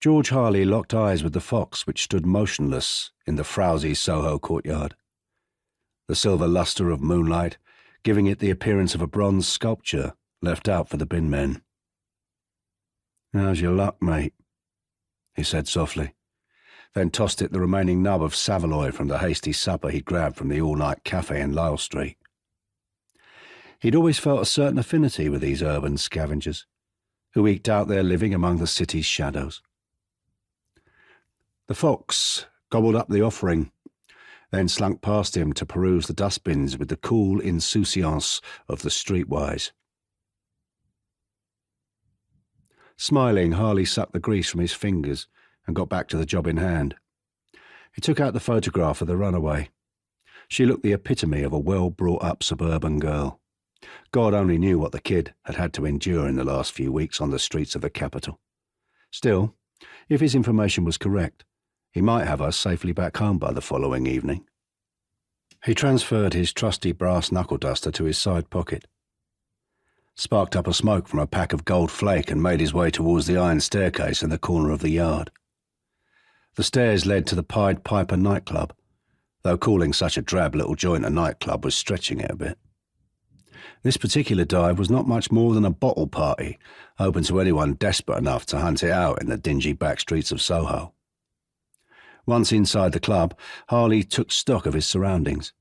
George Harley locked eyes with the fox which stood motionless in the frowzy Soho courtyard, the silver lustre of moonlight giving it the appearance of a bronze sculpture left out for the bin men. "How's your luck, mate?" he said softly, then tossed it the remaining nub of saveloy from the hasty supper he'd grabbed from the all-night café in Lisle Street. He'd always felt a certain affinity with these urban scavengers, who eked out their living among the city's shadows. The fox gobbled up the offering, then slunk past him to peruse the dustbins with the cool insouciance of the streetwise. Smiling, Harley sucked the grease from his fingers and got back to the job in hand. He took out the photograph of the runaway. She looked the epitome of a well-brought-up suburban girl. God only knew what the kid had had to endure in the last few weeks on the streets of the capital. Still, if his information was correct, he might have her safely back home by the following evening. He transferred his trusty brass knuckle-duster to his side pocket, sparked up a smoke from a pack of Gold Flake and made his way towards the iron staircase in the corner of the yard. The stairs led to the Pied Piper nightclub, though calling such a drab little joint a nightclub was stretching it a bit. This particular dive was not much more than a bottle party, open to anyone desperate enough to hunt it out in the dingy back streets of Soho. Once inside the club, Harley took stock of his surroundings.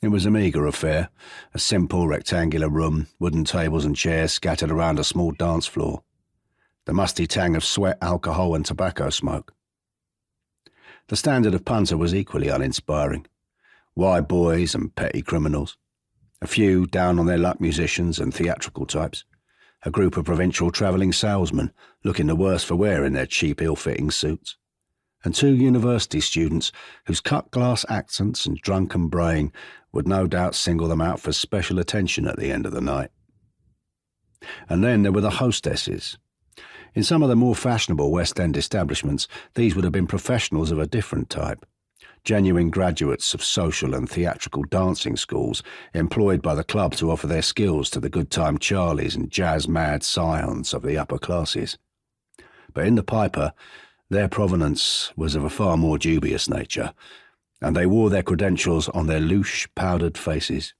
It was a meagre affair, a simple rectangular room, wooden tables and chairs scattered around a small dance floor, the musty tang of sweat, alcohol and tobacco smoke. The standard of punter was equally uninspiring. Wide boys and petty criminals, a few down-on-their-luck musicians and theatrical types, a group of provincial travelling salesmen looking the worse for wear in their cheap, ill-fitting suits, and 2 university students whose cut-glass accents and drunken braying would no doubt single them out for special attention at the end of the night. And then there were the hostesses. In some of the more fashionable West End establishments, these would have been professionals of a different type, genuine graduates of social and theatrical dancing schools employed by the club to offer their skills to the good-time Charlies and jazz-mad scions of the upper classes. But in the Piper, their provenance was of a far more dubious nature, and they wore their credentials on their louche, powdered faces.